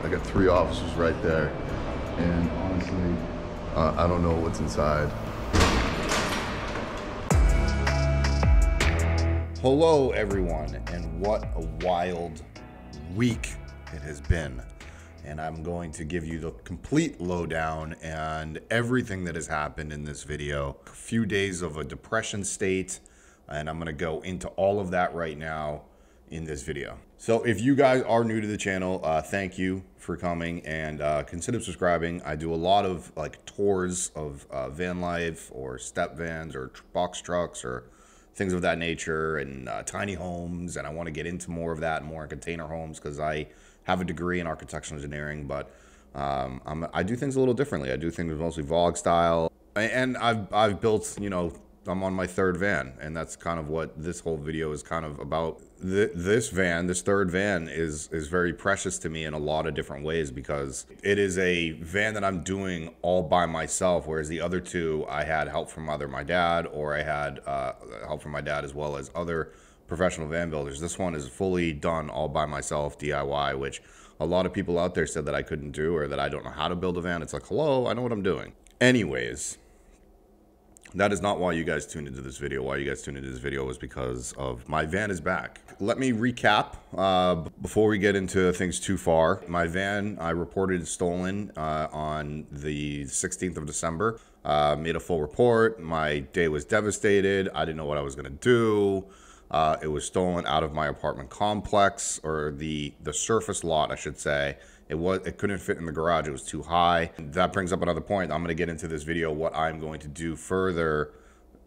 I got 3 officers right there, and honestly, I don't know what's inside. Hello everyone, and what a wild week it has been. And I'm going to give you the complete lowdown and everything that has happened in this video. A few days of a depression state, and I'm going to go into all of that right now in this video. So if you guys are new to the channel, thank you for coming, and consider subscribing. I do a lot of like tours of VanLife or step vans or box trucks or things of that nature, and tiny homes, and I want to get into more of that, more in container homes, because I have a degree in architectural engineering, but I do things a little differently. I do things mostly vlog style, and I've built, you know, I'm on my 3rd van, and that's kind of what this whole video is kind of about. This van, this 3rd van, is very precious to me in a lot of different ways, because it is a van that I'm doing all by myself, whereas the other 2, I had help from either my dad, or I had help from my dad as well as other professional van builders. This one is fully done all by myself, DIY, which a lot of people out there said that I couldn't do, or that I don't know how to build a van. It's like, hello, I know what I'm doing. Anyways, that is not why you guys tuned into this video. Why you guys tuned into this video was because of my van is back. Let me recap before we get into things too far. My van, I reported stolen on the 16th of December. Made a full report. My day was devastated. I didn't know what I was gonna do. It was stolen out of my apartment complex, or the surface lot, I should say. It couldn't fit in the garage. It was too high. That brings up another point. I'm going to get into this video what I'm going to do further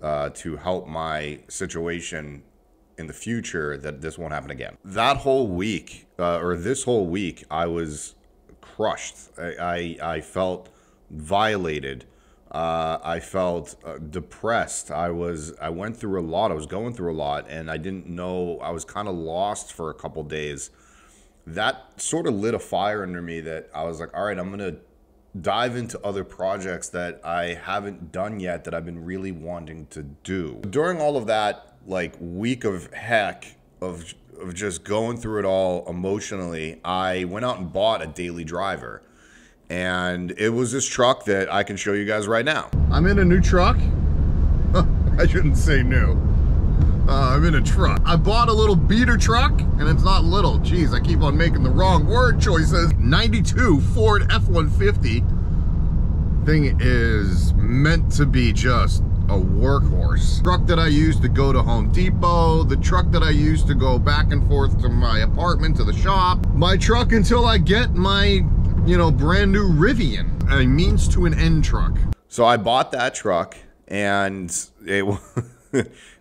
to help my situation in the future, that this won't happen again. That whole week, or this whole week, I was crushed. I felt violated. I felt depressed. I went through a lot. I was going through a lot, and I didn't know. I was kind of lost for a couple days. That sort of lit a fire under me that I was like, all right, I'm going to dive into other projects that I haven't done yet that I've been really wanting to do. During all of that, like, week of heck of just going through it all emotionally, I went out and bought a daily driver. And it was this truck that I can show you guys right now. I'm in a new truck. I shouldn't say new. I'm in a truck. I bought a little beater truck, and it's not little. Jeez, I keep on making the wrong word choices. 92 Ford F-150. Thing is meant to be just a workhorse. Truck that I used to go to Home Depot, the truck that I used to go back and forth to my apartment, to the shop. My truck until I get my, you know, brand new ReLion, a means to an end truck. So I bought that truck, and it was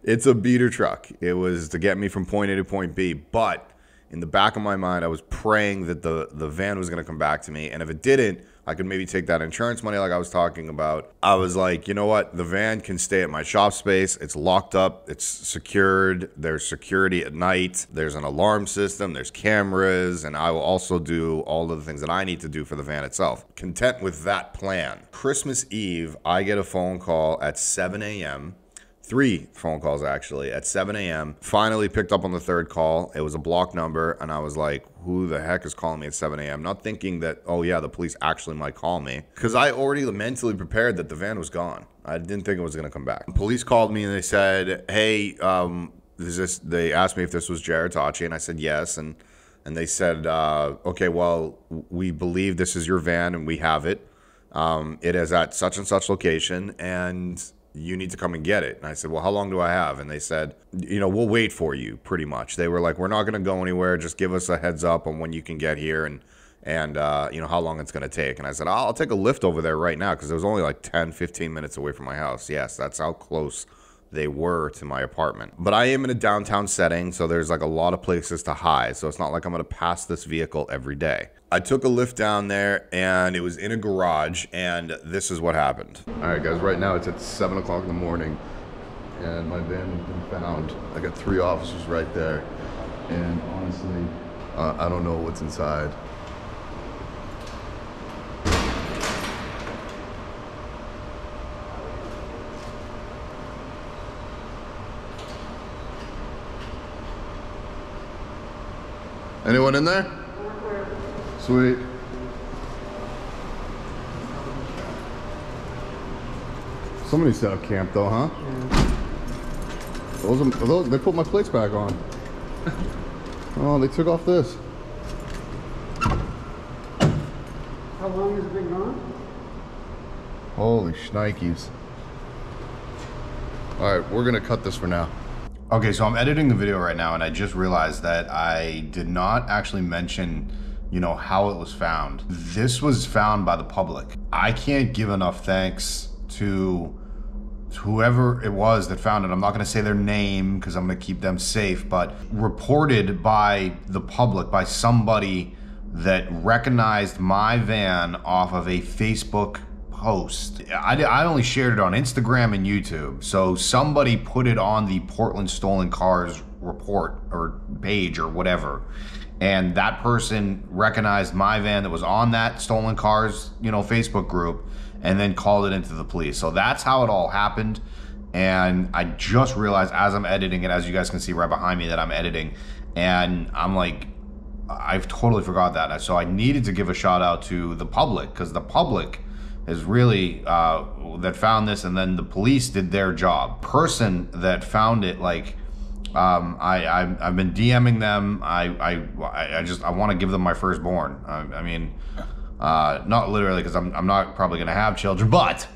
it's a beater truck. It was to get me from point A to point B, but in the back of my mind, I was praying that the van was going to come back to me, and if it didn't, I could maybe take that insurance money like I was talking about. I was like, you know what? The van can stay at my shop space. It's locked up. It's secured. There's security at night. There's an alarm system. There's cameras. And I will also do all of the things that I need to do for the van itself. Content with that plan. Christmas Eve, I get a phone call at 7 a.m. 3 phone calls actually at 7 a.m. Finally picked up on the 3rd call. It was a block number, and I was like, who the heck is calling me at 7 a.m.? Not thinking that, oh yeah, the police actually might call me, because I already mentally prepared that the van was gone. I didn't think it was gonna come back. Police called me and they said, hey, they asked me if this was Jarrod Tocci, and I said yes, and they said, okay, well, we believe this is your van and we have it. It is at such and such location, and you need to come and get it. And I said, well, how long do I have? And they said, you know, we'll wait for you, pretty much. They were like, we're not going to go anywhere. Just give us a heads up on when you can get here, and you know, how long it's going to take. And I said, I'll take a lift over there right now, because it was only like 10-15 minutes away from my house. Yes, that's how close they were to my apartment. But I am in a downtown setting, so there's like a lot of places to hide. So it's not like I'm going to pass this vehicle every day. I took a lift down there, and it was in a garage, and this is what happened. All right, guys, right now it's at 7 o'clock in the morning, and my van has been found. I got 3 officers right there, and honestly, I don't know what's inside. Anyone in there? Sweet. Somebody set up camp though, huh? Yeah. Those, they put my plates back on. Oh, they took off this. How long has it been gone? Holy shnikes. Alright, we're gonna cut this for now. Okay, so I'm editing the video right now and I just realized that I did not actually mention, you know, how it was found. This was found by the public. I can't give enough thanks to whoever it was that found it. I'm not gonna say their name because I'm gonna keep them safe, but reported by the public, by somebody that recognized my van off of a Facebook post. I only shared it on Instagram and YouTube. So somebody put it on the Portland Stolen Cars report or page or whatever. And that person recognized my van that was on that Stolen Cars, you know, Facebook group, and then called it into the police. So that's how it all happened. And I just realized as I'm editing it, as you guys can see right behind me that I'm editing, and I'm like, I've totally forgot that. So I needed to give a shout out to the public, because the public is really that found this, and then the police did their job. Person that found it, like, I've been DMing them. I want to give them my firstborn. I mean, not literally, because I'm not probably gonna have children, but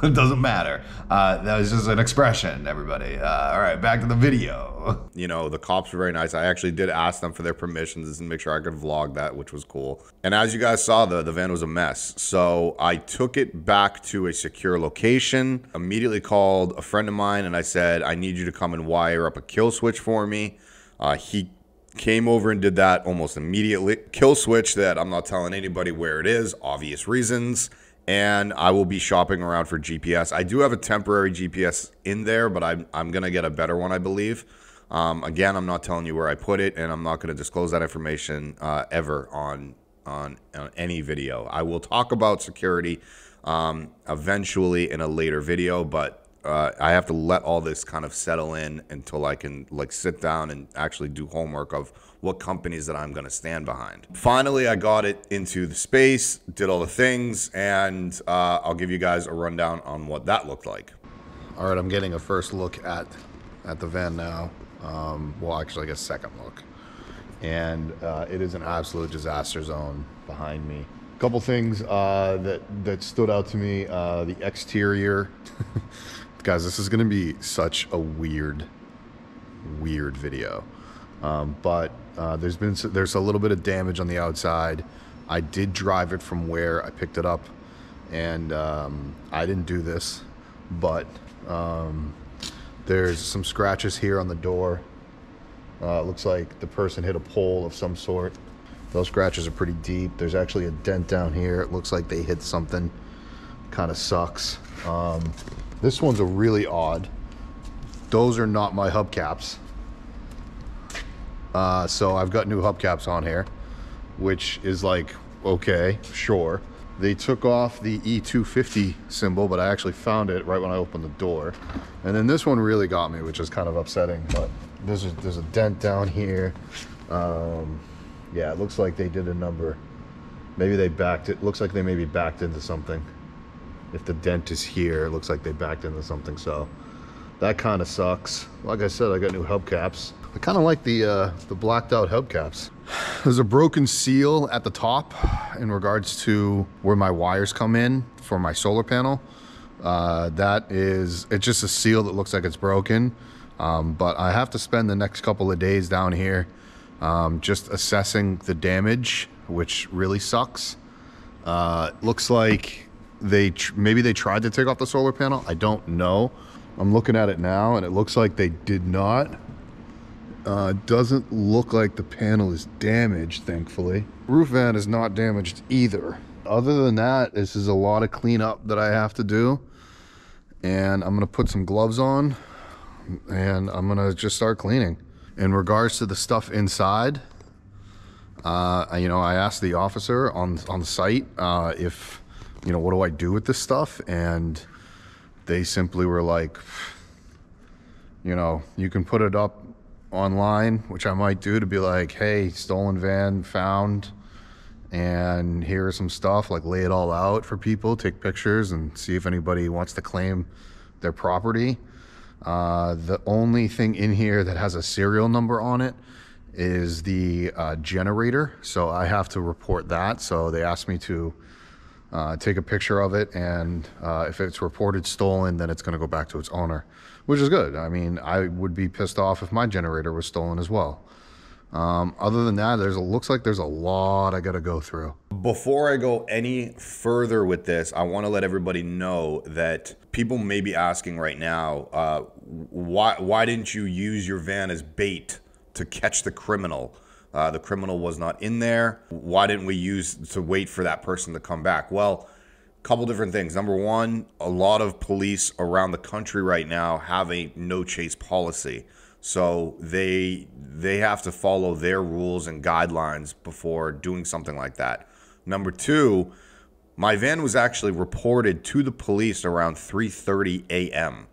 it doesn't matter. That was just an expression, everybody. All right, back to the video. You know, the cops were very nice. I actually did ask them for their permissions and make sure I could vlog that, which was cool. And as you guys saw, the van was a mess. So I took it back to a secure location, immediately called a friend of mine, and I said, I need you to come and wire up a kill switch for me. He came over and did that almost immediately. Kill switch that I'm not telling anybody where it is, obvious reasons. And I will be shopping around for GPS. I do have a temporary GPS in there, but I'm gonna get a better one, I believe. Again, I'm not telling you where I put it, and I'm not gonna disclose that information ever on any video. I will talk about security eventually in a later video, but I have to let all this kind of settle in until I can like sit down and actually do homework of what companies that I'm gonna stand behind. Finally, I got it into the space, did all the things, and I'll give you guys a rundown on what that looked like. All right, I'm getting a first look at the van now. Well, actually, I guess second look. And it is an absolute disaster zone behind me. A couple things that stood out to me. The exterior. Guys, this is gonna be such a weird video. But there's a little bit of damage on the outside. I did drive it from where I picked it up, and I didn't do this, but there's some scratches here on the door. It looks like the person hit a pole of some sort. Those scratches are pretty deep. There's actually a dent down here. It looks like they hit something. Kind of sucks. This one's a really odd. Those are not my hubcaps. So I've got new hubcaps on here, which is like, okay, sure. They took off the E250 symbol, but I actually found it right when I opened the door. And then this one really got me, which is kind of upsetting, but there's a dent down here. Yeah, it looks like they did a number. Maybe they backed it. Looks like they maybe backed into something. If the dent is here, it looks like they backed into something, so that kind of sucks. Like I said, I got new hubcaps. I kind of like the blacked out hubcaps. There's a broken seal at the top in regards to where my wires come in for my solar panel. It's just a seal that looks like it's broken. But I have to spend the next couple of days down here just assessing the damage, which really sucks. Looks like maybe they tried to take off the solar panel. I don't know. I'm looking at it now and it looks like they did not. Doesn't look like the panel is damaged, thankfully. Roof van is not damaged either. Other than that, this is a lot of cleanup that I have to do. And I'm gonna put some gloves on and I'm gonna just start cleaning. In regards to the stuff inside, I asked the officer on site if, what do I do with this stuff? And they simply were like, you can put it up online, which I might do, to be like, hey, stolen van found, and here's some stuff, like lay it all out for people, take pictures and see if anybody wants to claim their property. The only thing in here that has a serial number on it is the generator, so I have to report that. So they asked me to take a picture of it, and if it's reported stolen, then it's going to go back to its owner, which is good. I mean, I would be pissed off if my generator was stolen as well. Other than that, looks like there's a lot I got to go through. Before I go any further with this, I want to let everybody know that people may be asking right now, why didn't you use your van as bait to catch the criminal? The criminal was not in there. Why didn't we use to wait for that person to come back? Well, a couple different things. Number one, a lot of police around the country right now have a no chase policy. So they have to follow their rules and guidelines before doing something like that. Number two, my van was actually reported to the police around 3:30 a.m.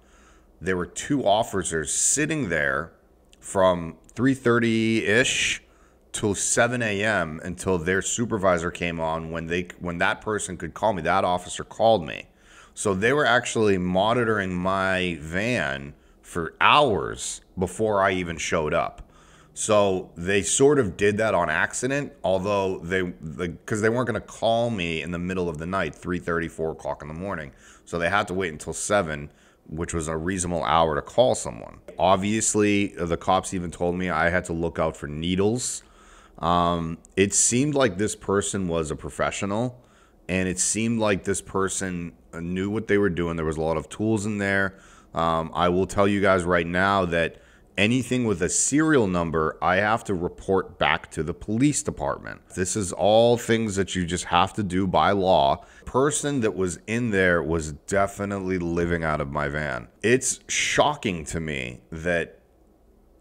There were two officers sitting there from 3:30-ish till 7 a.m. until their supervisor came on. When that person could call me, that officer called me. So they were actually monitoring my van for hours before I even showed up. So they sort of did that on accident, although because they weren't going to call me in the middle of the night, 3:30, 4 o'clock in the morning. So they had to wait until 7, which was a reasonable hour to call someone. Obviously, the cops even told me I had to look out for needles. It seemed like this person was a professional, and it seemed like this person knew what they were doing. There was a lot of tools in there. I will tell you guys right now that anything with a serial number, I have to report back to the police department. This is all things that you just have to do by law. Person that was in there was definitely living out of my van. It's shocking to me that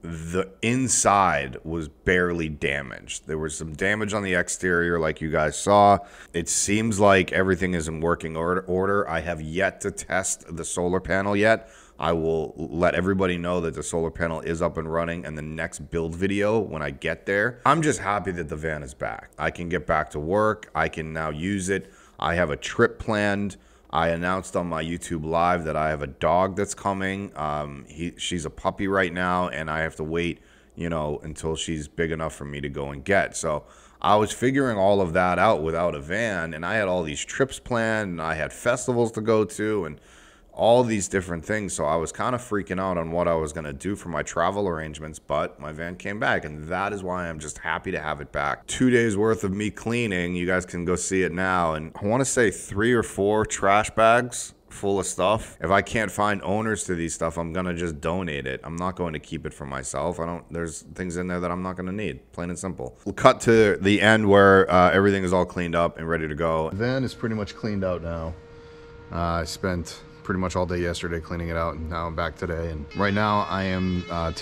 the inside was barely damaged. There was some damage on the exterior like you guys saw. It seems like everything is in working order. I have yet to test the solar panel yet. I will let everybody know that the solar panel is up and running in the next build video when I get there. I'm just happy that the van is back. I can get back to work. I can now use it. I have a trip planned. I announced on my YouTube live that I have a dog that's coming. She's a puppy right now, and I have to wait, until she's big enough for me to go and get. So I was figuring all of that out without a van, and I had all these trips planned, and I had festivals to go to, and all these different things. So I was kind of freaking out on what I was going to do for my travel arrangements, but my van came back, and that is why I'm just happy to have it back. 2 days worth of me cleaning. You guys can go see it now. And I want to say 3 or 4 trash bags full of stuff. If I can't find owners to these stuff, I'm going to just donate it. I'm not going to keep it for myself. There's things in there that I'm not going to need, plain and simple. We'll cut to the end where everything is all cleaned up and ready to go. The van is pretty much cleaned out now. I spent pretty much all day yesterday cleaning it out, and now I'm back today. And right now I am I'm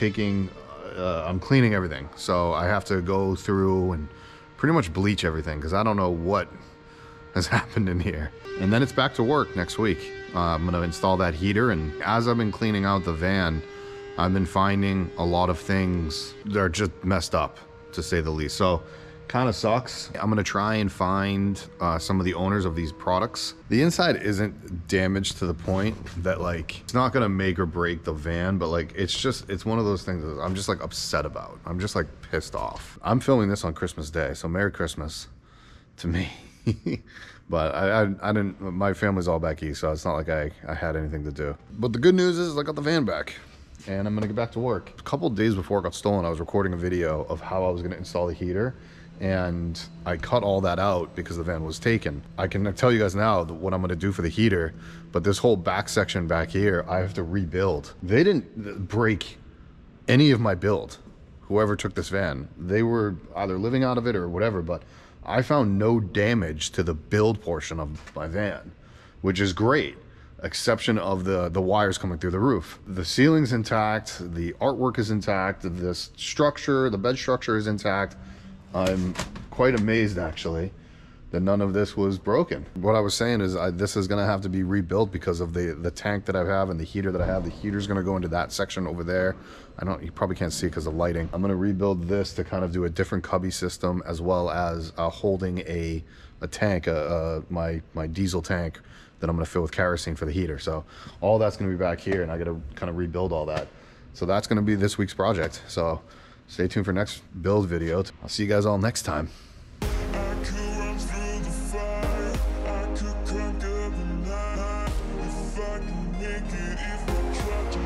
cleaning everything. So I have to go through and pretty much bleach everything because I don't know what has happened in here. And then it's back to work next week. I'm gonna install that heater, and as I've been cleaning out the van, I've been finding a lot of things that are just messed up, to say the least. So kind of sucks. I'm gonna try and find some of the owners of these products. The inside isn't damaged to the point that it's not gonna make or break the van, but it's one of those things that I'm just upset about. I'm just pissed off. I'm filming this on Christmas Day, so Merry Christmas to me. But I didn't, my family's all back east, so it's not like I had anything to do. But the good news is I got the van back, and I'm gonna get back to work. A couple of days before it got stolen, I was recording a video of how I was gonna install the heater, and I cut all that out because the van was taken. I can tell you guys now what I'm gonna do for the heater, but this whole back section back here, I have to rebuild. They didn't break any of my build. Whoever took this van, they were either living out of it or whatever, but I found no damage to the build portion of my van, which is great, exception of the wires coming through the roof. The ceiling's intact, the artwork is intact, this structure, the bed structure is intact. I'm quite amazed actually that none of this was broken. What I was saying is this is gonna have to be rebuilt because of the tank that I have and the heater that I have. The heater's gonna go into that section over there. You probably can't see it because of lighting. I'm gonna rebuild this to kind of do a different cubby system, as well as holding a tank, my diesel tank that I'm gonna fill with kerosene for the heater. So all that's gonna be back here, and I gotta kind of rebuild all that. So that's gonna be this week's project. So stay tuned for next build video. I'll see you guys all next time. If I can make it, if I try to